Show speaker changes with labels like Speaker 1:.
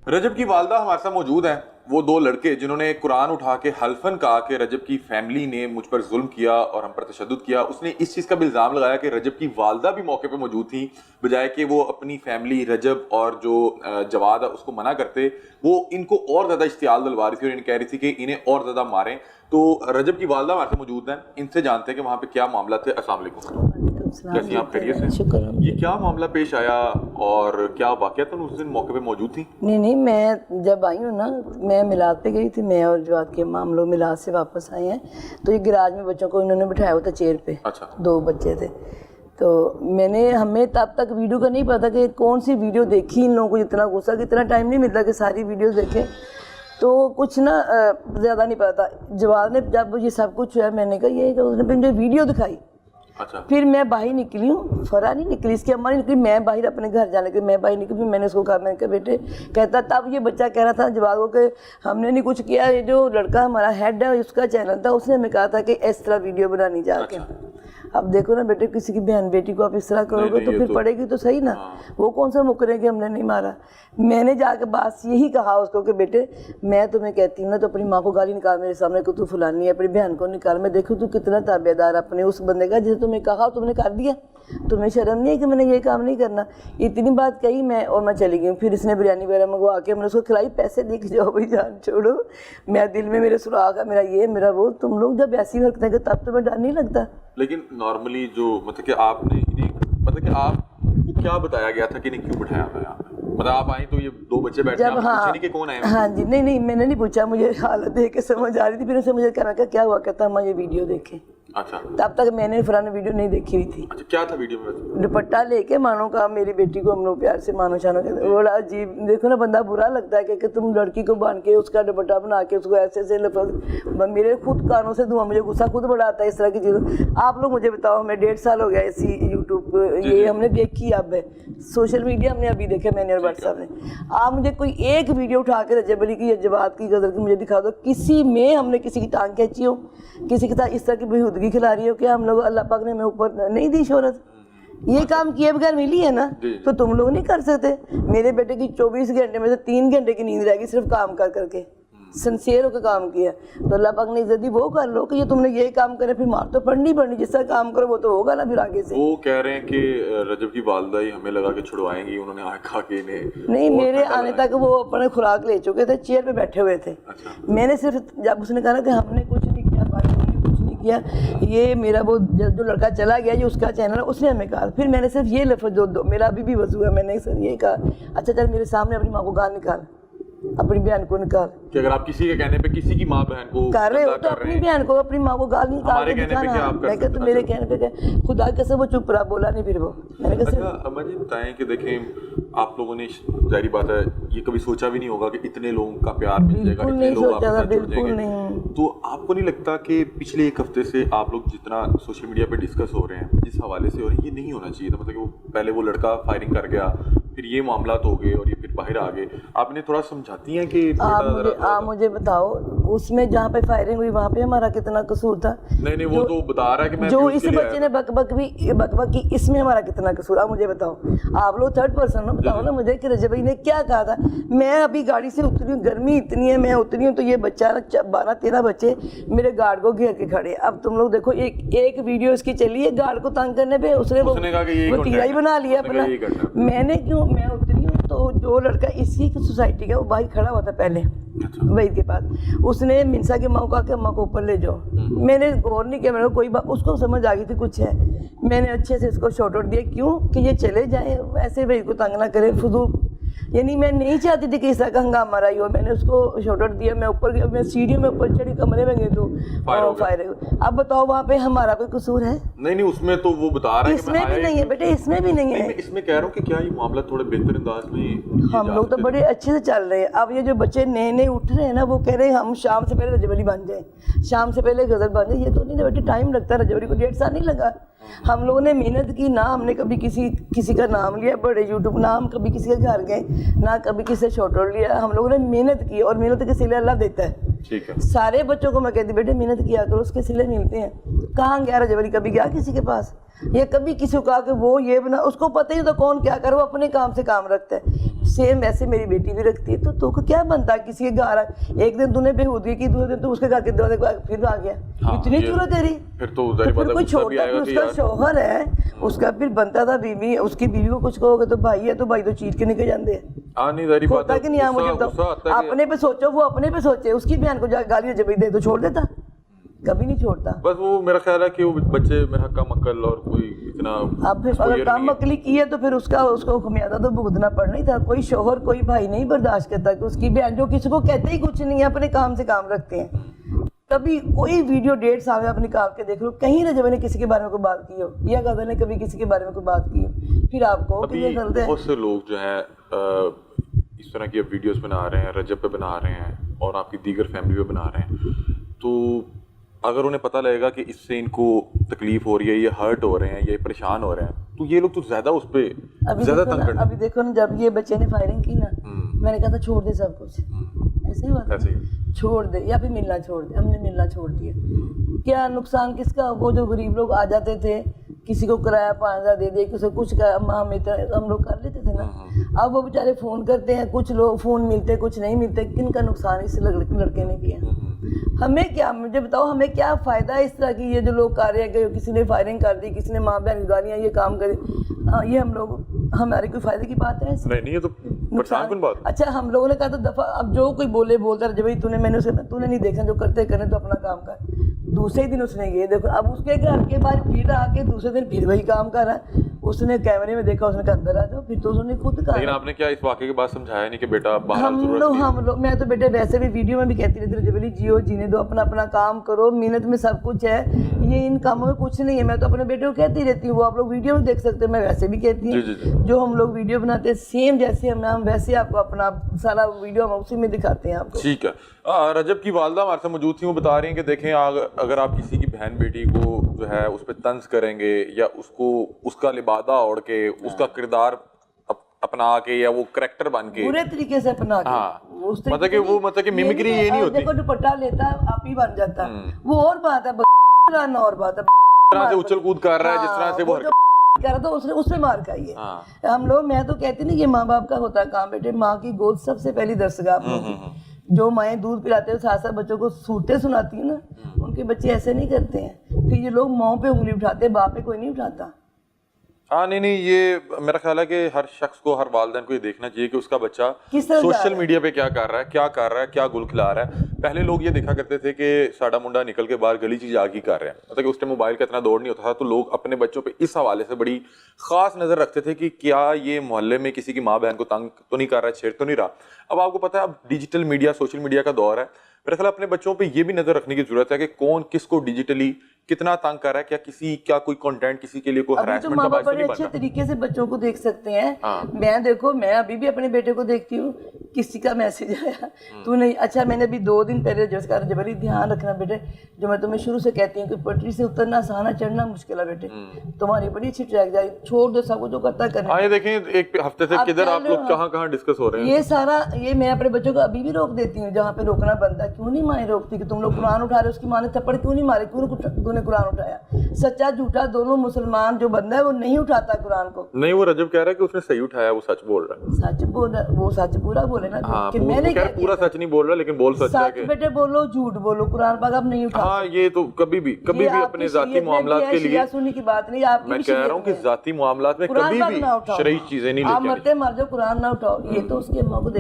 Speaker 1: رجب کی والدہ ہمارے ساتھ موجود ہیں، وہ دو لڑکے جنہوں نے قرآن اٹھا کے حلفاً کہا کہ رجب کی فیملی نے مجھ پر ظلم کیا اور ہم پر تشدد کیا۔ اس نے اس چیز کا بھی الزام لگایا کہ رجب کی والدہ بھی موقع پہ موجود تھیں، بجائے کہ وہ اپنی فیملی رجب اور جو جواد ہے اس کو منع کرتے، وہ ان کو اور زیادہ اشتعال دلوا رہی تھی اور انہیں کہہ رہی تھی کہ انہیں اور زیادہ ماریں۔ تو رجب کی والدہ ہمارے ساتھ موجود ہیں، ان سے جانتے ہیں کہ وہاں پہ کیا معاملہ تھے۔ السلام علیکم، کیسی آپ خیریت سے؟
Speaker 2: شکر۔
Speaker 1: یہ کیا معاملہ پیش آیا اور کیا واقعہ تھا اس دن موقع پہ موجود تھی؟
Speaker 2: نہیں، میں جب آئی ہوں نا، میں میلاد پہ گئی تھی، میں اور جواد کے مام لوگ میلاد سے واپس آئے ہیں، تو یہ گراج میں بچوں کو انہوں نے بٹھایا ہوا تھا چیئر پہ،
Speaker 1: اچھا،
Speaker 2: 2 بچے تھے، تو ہمیں تب تک ویڈیو کا نہیں پتا کہ کون سی ویڈیو دیکھی ان لوگوں کو، اتنا غصہ کہ اتنا ٹائم نہیں ملتا کہ ساری ویڈیوز دیکھیں، تو کچھ نا زیادہ نہیں پتا۔ جواد نے جب یہ سب کچھ ہوا، میں نے کہا یہ کہ اس نے مجھے ویڈیو دکھائی، پھر میں باہر نکلی ہوں، فرا نہیں نکلی، اس کی اماں نہیں نکلی، میں باہر اپنے گھر جانے کے، میں باہر نکلی، پھر میں نے اس کو کہا، میں نے کہا بیٹے، کہتا تب یہ بچہ کہہ رہا تھا جواد کو کہ ہم نے نہیں کچھ کیا، یہ جو لڑکا ہمارا ہیڈ ہے اس کا چینل تھا، اس نے ہمیں کہا تھا کہ اس طرح ویڈیو بنانی جا کے۔ اب دیکھو نا بیٹے، کسی کی بہن بیٹی کو آپ اس طرح کرو گے تو پھر پڑے گی تو صحیح نا، وہ کون سا مکرے کہ ہم نے نہیں مارا۔ میں نے جا کے بات یہی کہا اس کو کہ بیٹے میں تمہیں کہتی ہوں نا، تو اپنی ماں کو گالی نکال میرے سامنے کہ تو فلانی ہے، اپنی بہن کو نکال، میں دیکھوں تو کتنا تابع دار اپنے اس بندے کا جسے تمہیں کہا تم نے کر دیا، تمہیں شرم نہیں ہے کہ میں نے یہ کام نہیں کرنا۔ اتنی بات کہی میں، اور میں چلی گئی۔ پھر اس نے بریانی وغیرہ منگوا کے ہم نے اس کو کھلائی، پیسے دے کے جاؤ بھائی جان چھوڑو، میں دل میں میرے سراغ ہے، میرا یہ میرا وہ، تم لوگ جب ایسی حرکتیں کہ تب تمہیں ڈر نہیں لگتا؟
Speaker 1: لیکن نارملی جو مطلب کہ آپ نے مطلب کہ آپ کو کیا بتایا گیا تھا کہ انہیں کیوں بٹھایا ہوا ہے یہاں پہ؟ مطلب آپ آئیں تو یہ 2 بچے بیٹھے ہیں، آپ پوچھے نہیں کہ کون آئے ہیں؟
Speaker 2: ہاں جی، نہیں میں نے نہیں پوچھا، مجھے حالت دیکھ کے سمجھ آ رہی تھی، پھر اسے مجھے کہنا کہ کیا ہوا، کہتا ہم یہ ویڈیو دیکھیں۔
Speaker 1: اچھا،
Speaker 2: تب تک میں نے فران ویڈیو نہیں دیکھی ہوئی تھی۔
Speaker 1: اچھا، کیا تھا ویڈیو میں؟
Speaker 2: دوپٹہ لے کے مانو کا میری بیٹی کو ہم لوگ پیار سے مانو شانو کہتے ہیں، بڑا عجیب، دیکھو نا بندہ برا لگتا ہے کہ تم لڑکی کو باندھ کے اس کا دوپٹہ بنا کے اس کو ایسے ایسے لفظ، میرے خود کانوں سے دھواں، مجھے غصہ خود بڑا آتا ہے اس طرح کی چیزوں۔ آپ لوگ مجھے بتاؤ، ہمیں 1.5 سال ہو گیا اسی یوٹیوب یہ ہم نے دیکھی، اب ہے سوشل میڈیا ہم نے ابھی دیکھا، میں نے اور واٹس ایپ نے۔ آپ مجھے کوئی ایک ویڈیو اٹھا کے رجب علی کی یا جواد کی غزل کی مجھے دکھا دو، کسی میں ہم نے کسی کی ٹانگ کھینچی ہو، کسی کے ساتھ اس طرح کی بےہودگی کھلا رہی ہو کہ ہم لوگ، اللہ پاک نے ہمیں اوپر نہیں دی شہرت، یہ کام کیے بغیر ملی ہے نا، تو تم لوگ نہیں کر سکتے۔ میرے بیٹے کی 24 گھنٹے میں سے 3 گھنٹے کی نیند رہ گئی صرف کام کر کر کے، سنسیئر ہو کے کام کیا، تو اللہ پاک نے عزت دی، وہ کر لو کہ یہ تم نے یہ کام کرے، پھر مار تو پڑنی، جس طرح کام کرو وہ تو ہوگا نا پھر آگے سے۔
Speaker 1: وہ کہہ رہے ہیں کہ رجب کی والدہ ہی ہمیں لگا کہ چھڑوائیں گی، انہوں نے کہا کہ انہیں
Speaker 2: نہیں، میرے آنے تک وہ اپنے خوراک لے چکے تھے، چیئر پہ بیٹھے ہوئے تھے۔ میں نے صرف جب اس نے کہا کہ ہم نے کچھ نہیں کیا، بھائی ہم نے کچھ نہیں کیا، یہ میرا وہ جو لڑکا چلا گیا جو اس کا چینل ہے اس نے ہمیں کہا، پھر میں نے صرف یہ لفظ جو میرا ابھی بھی وضو ہے، میں نے صرف یہ کہا، اچھا چل میرے سامنے اپنی ماں کو گال نکال، اپنی بہن کو نکال،
Speaker 1: کہ اگر آپ کسی کے کہنے پہ کسی کی ماں بہن کو
Speaker 2: کر رہے ہو تو اپنی بہن کو اپنی ماں کو گال نہیں نکال کے دکھانا۔ میں کہا تو میرے کہنے پہ خدا قسم وہ چپ رہا، بولا نہیں، پھر وہ میں نے کہا
Speaker 1: اما جی بتائیں کہ دیکھیں آپ لوگوں نے ظاہری بات ہے یہ کبھی سوچا بھی نہیں ہوگا کہ اتنے لوگوں کا پیار مل جائے گا، اتنے لوگ آپ کے ساتھ جڑ جائیں گے، تو آپ کو نہیں لگتا کہ پچھلے 1 ہفتے سے آپ لوگ جتنا سوشل میڈیا پہ ڈسکس ہو رہے ہیں جس حوالے سے ہو رہے ہیں، یہ نہیں ہونا چاہیے تھا؟ مطلب کہ وہ پہلے وہ لڑکا فائرنگ کر گیا، پھر یہ معاملات ہو گئے اور یہ پھر باہر آ گئے، آپ انہیں تھوڑا سمجھاتی ہیں کہ
Speaker 2: آپ مجھے بتاؤ اس میں جہاں پہ فائرنگ ہوئی وہاں پہ ہمارا کتنا قصور تھا؟
Speaker 1: نہیں وہ تو بتا رہا ہے کہ میں
Speaker 2: جو اس بچے نے بک بک کی، اس میں ہمارا کتنا قصور؟ آپ مجھے بتاؤ، آپ لوگ 3rd پرسن ہو، بتاؤ نا مجھے کہ رجب بھائی نے کیا کہا تھا۔ میں ابھی گاڑی سے اتری ہوں، گرمی اتنی ہے، میں اتری ہوں تو یہ بچہ 12-13 بچے میرے گارڈ کو گھیر کے کھڑے۔ اب تم لوگ دیکھو، ایک ویڈیو اس کی چلی ہے گارڈ کو تنگ کرنے پہ، اس نے وہ تیرا ہی بنا لیا اپنا۔ میں نے کیوں، میں اتری ہوں تو جو لڑکا اسی کی سوسائٹی کا وہ باہر کھڑا ہوا تھا پہلے وحید کے پاس، اس نے منسا کی ماں کو کہا کہ اماں کو اوپر لے جاؤ۔ میں نے غور نہیں کیا، میں نے کوئی بات، اس کو سمجھ آ گئی تھی کچھ ہے، میں نے اچھے سے اس کو شارٹ آؤٹ دیا، کیوں کہ یہ چلے جائیں، ایسے وحید کو تنگ نہ کرے فضول، یعنی میں نہیں چاہتی تھی کہ اس طرح کا ہنگامہ رہی ہو۔ میں نے اس کو شارٹ آؤٹ دیا، میں اوپر گیا، میں سیڑھیوں میں اوپر چڑھی، کمرے میں گئی تو فائر۔ اب بتاؤ وہاں پہ ہمارا کوئی قصور ہے؟
Speaker 1: نہیں اس میں تو وہ بتا رہا ہے
Speaker 2: اس میں بھی نہیں ہے بیٹے، اس میں بھی نہیں ہے۔
Speaker 1: اس میں کہہ رہا ہوں کہ کیا یہ معاملہ تھوڑے بہتر انداز میں
Speaker 2: ہم لوگ تو بڑے اچھے سے چل رہے ہیں۔ اب یہ جو بچے نئے اٹھ رہے ہیں نا، وہ کہہ رہے ہیں ہم شام سے پہلے رجب علی بن جائیں، شام سے پہلے غزل بن جائیں، یہ تو نہیں بیٹے، ٹائم لگتا ہے، رجب علی کو 1.5 سال نہیں لگا۔ ہم لوگوں نے محنت کی، نہ ہم نے کبھی کسی کا نام لیا بڑے یوٹیوب، نہ ہم کبھی کسی کے گھر گئے، نہ کبھی کسی سے شارٹ آؤٹ لیا، ہم لوگوں نے محنت کی، اور محنت کے سلے اللہ دیتا ہے۔
Speaker 1: ٹھیک ہے.
Speaker 2: سارے بچوں کو میں کہتی بیٹے محنت کیا کرو, اس کے سلے ملتے ہیں. کہاں گیا رجب علی, کبھی گیا کسی کے پاس, یا کبھی کسی کو کہا کہ وہ یہ بنا, اس کو پتہ ہی تو کون کیا کرے, وہ اپنے کام سے کام رکھتا ہے. سیم ویسے میری بیٹی بھی رکھتی ہے. تو کو کیا بنتا ہے کسی کے گھر, ایک دن تو نے بےہودگی کی, دوسرے دن تو اس کے گھر کے دروازے پھر آ گیا, اتنی ضرورت تیری. پھر کوئی چھوٹا, پھر اس کا شوہر ہے, اس کا پھر بنتا تھا بیوی, اس کی بیوی کو کچھ کہو گے تو بھائی ہے, تو بھائی تو چیٹ کے نکل جاندے ہیں. ہوتا کہ نہیں, مجھے بتاؤ, اپنے پہ سوچو, وہ اپنے پہ سوچے, اس کی بہن کو جا گالی جب دے تو چھوڑ دیتا, کبھی نہیں چھوڑتا.
Speaker 1: بس وہ میرا خیال ہے کہ وہ بچے میرا کم عقل اور کوئی اتنا,
Speaker 2: اب پھر اگر کم عقلی کی ہے تو پھر اس کو خمیازہ تو بھگتنا پڑنا ہی تھا. کوئی شوہر کوئی بھائی نہیں برداشت کرتا کہ اس کی بہن, جو کسی کو کہتے ہی کچھ نہیں ہے, اپنے کام سے کام رکھتے ہیں. کبھی کوئی ویڈیو 1.5 سال میں آپ نکال کے دیکھ لو, کہیں رجب نے کسی کے بارے میں کوئی بات کی ہو, یا غزل نے کبھی کسی کے بارے میں کوئی بات کی ہو, پھر آپ کو یہ غلط ہے.
Speaker 1: بہت سے لوگ جو ہیں اس طرح کی ویڈیوز بنا رہے ہیں, رجب پہ بنا رہے ہیں اور آپ کی دیگر فیملی پہ بنا رہے ہیں, تو اگر انہیں پتہ لگے گا کہ اس سے ان کو تکلیف ہو رہی ہے, یہ ہرٹ ہو رہے ہیں, یہ پریشان ہو رہے ہیں, تو یہ لوگ تو زیادہ اس پہ زیادہ تنگ کرتے ہیں.
Speaker 2: ابھی دیکھو نا, جب یہ بچے نے فائرنگ کی نا, میں نے کہا تھا چھوڑ دے سب کچھ, ایسے ہی بات ہے, چھوڑ دے یا پھر ملنا چھوڑ دے. ہم نے ملنا چھوڑ دیا. کیا نقصان کس کا, وہ جو غریب لوگ آ جاتے تھے, کسی کو کرایہ 5,000 دے دے, کسی کو کچھ ہم لوگ کر لیتے تھے نا. اب وہ بیچارے فون کرتے ہیں, کچھ لوگ فون ملتے, کچھ نہیں ملتے. کن کا نقصان اس لڑکے نے کیا, ہمیں کیا, مجھے بتاؤ ہمیں کیا فائدہ اس طرح کی. یہ جو لوگ کر رہے ہیں کہ کسی نے فائرنگ کر دی, کسی نے ماں بہن گالیاں, یہ کام کرے, یہ ہم لوگ, ہمارے کوئی فائدے کی بات ہے
Speaker 1: نہیں, یہ تو پریشان کن بات.
Speaker 2: اچھا ہم لوگوں نے کہا تو دفعہ, اب جو کوئی بولتا رہے بھائی تو نے نہیں دیکھا, جو کرتے کرنے تو اپنا کام کر. دوسرے دن اس نے یہ دیکھو, اب اس کے گھر کے باہر پھر آ کے دوسرے دن پھر وہی کام کر رہا ہے. اس نے کیمرے میں دیکھا, اس نے کہا اندر آ جاؤ, پھر تو اس نے خود کہا.
Speaker 1: لیکن آپ نے کیا اس واقعے کے بعد سمجھایا نہیں کہ بیٹا باہر
Speaker 2: ہم لوگ, میں تو بیٹے ویسے بھی ویڈیو میں بھی کہتی رہتی رجب علی, جیو جینے دو, اپنا اپنا کام کرو, محنت میں سب کچھ ہے, یہ ان کاموں میں کچھ نہیں ہے. میں تو اپنے بیٹے کو کہتی رہتی ہوں, وہ آپ لوگ ویڈیو میں دیکھ سکتے ہیں, میں ویسے بھی کہتی ہوں. جو ہم لوگ ویڈیو بناتے ہیں سیم جیسے ہم ویسے آپ کو اپنا سارا ویڈیو ہم اسی میں دکھاتے ہیں آپ کو.
Speaker 1: ٹھیک ہے. رجب کی والدہ ہمارے ساتھ موجود تھی, وہ بتا رہی ہیں کہ دیکھیں اگر آپ کسی کی بہن بیٹی کو جو ہے اس پہ طنز کریں گے, یا اس کو اس کا لبادہ اوڑھ کے, اس کا کردار اپنا کے, یا وہ کریکٹر بن کے
Speaker 2: برے طریقے سے اپنا کے,
Speaker 1: مطلب کہ میمکری یہ نہیں ہوتی.
Speaker 2: دیکھو دوپٹہ لیتا آپ ہی بن جاتا, وہ اور بات ہے, بنانا اور بات ہے.
Speaker 1: جس طرح سے اچھل کود کر رہا ہے, جس طرح سے وہ
Speaker 2: کر رہا تو اس پہ مار کھائیے. ہم لوگ, میں تو کہتی نہیں, یہ ماں باپ کا ہوتا ہے کام بیٹے. ماں کی گود سب سے پہلی درسگاہ آپ لوگوں کی. جو مائیں دودھ پلاتے ہیں ساتھ ساتھ بچوں کو صورتیں سناتی ہیں نا, ان کے بچے ایسے نہیں کرتے ہیں. پھر یہ لوگ ماؤں پہ انگلی اٹھاتے ہیں, باپ پہ کوئی نہیں اٹھاتا.
Speaker 1: نہیں, یہ میرا خیال ہے کہ ہر شخص کو, ہر والدین کو یہ دیکھنا چاہیے کہ اس کا بچہ سوشل میڈیا پہ کیا کر رہا ہے, کیا گل کھلا رہا ہے. پہلے لوگ یہ دیکھا کرتے تھے کہ ساڈا منڈا نکل کے باہر گلی چیز آگی کر رہے ہیں, مطلب کہ اس ٹائم موبائل کا اتنا دور نہیں ہوتا تھا, تو لوگ اپنے بچوں پہ اس حوالے سے بڑی خاص نظر رکھتے تھے کہ کیا یہ محلے میں کسی کی ماں بہن کو تنگ تو نہیں کر رہا ہے, چھیڑ تو نہیں رہا. اب آپ کو پتا ہے, اب ڈیجیٹل میڈیا, سوشل میڈیا کا دور ہے. میرا خیال اپنے بچوں پہ یہ بھی نظر رکھنے کی ضرورت ہے کہ کون کس کو ڈیجیٹلی کتنا تنگ کر رہا ہے, کیا کوئی کنٹینٹ کسی کے لیے کوئی ہراسمنٹ کا باعث نہیں بن رہا.
Speaker 2: اچھے طریقے سے بچوں کو دیکھ سکتے ہیں. میں ابھی بھی اپنے بیٹے کو دیکھتی ہوں, کسی کا میسج آیا تو نہیں, اچھا میں نے ابھی 2 دن پہلے جو اس کا رجب علی دھیان رکھنا بیٹے, جو میں تمہیں شروع سے کہتی ہوں کہ پٹری سے اترنا آسان ہے, چڑھنا مشکل ہے بیٹے. تمہاری بڑی اچھی ٹریک جائے, چھوڑ دو سب کو جو کرتا ہے کرنا.
Speaker 1: یہ دیکھیں ایک ہفتے سے کدھر آپ لوگ کہاں ڈسکس ہو رہے ہیں.
Speaker 2: یہ سارا یہ میں اپنے بچوں کو ابھی بھی روک دیتی ہوں جہاں پہ روکنا بنتا ہے. کیوں نہیں مائیں روکتی کہ تم لوگ قرآن اٹھا رہے, اس کی ماں نے تھپڑ کیوں نہیں مارے, کیوں تو نے قرآن اٹھایا. سچا جھوٹا دونوں, مسلمان جو بندہ ہے وہ نہیں اٹھاتا قرآن کو.
Speaker 1: نہیں, وہ رجب کہہ رہا ہے کہ اس نے صحیح اٹھایا, وہ سچ بول رہا ہے.
Speaker 2: سچ بول رہا, وہ سچ پورا بولے نا, کہ میں نے
Speaker 1: پورا سچ نہیں بول رہا, لیکن بول سچ ہے کہ
Speaker 2: بیٹے بولو, جھوٹ بولو, قرآن پاک اب نہیں اٹھا.
Speaker 1: ہاں, یہ تو کبھی بھی اپنے ذاتی معاملات کے لیے
Speaker 2: سننے کی بات نہیں. آپ
Speaker 1: میں کہہ رہا ہوں کہ ذاتی معاملات میں کبھی بھی شرعی چیزیں نہیں لے کے
Speaker 2: آپ مرتے مر جاؤ, قرآن نہ اٹھاؤ. یہ تو اس کی اماں کو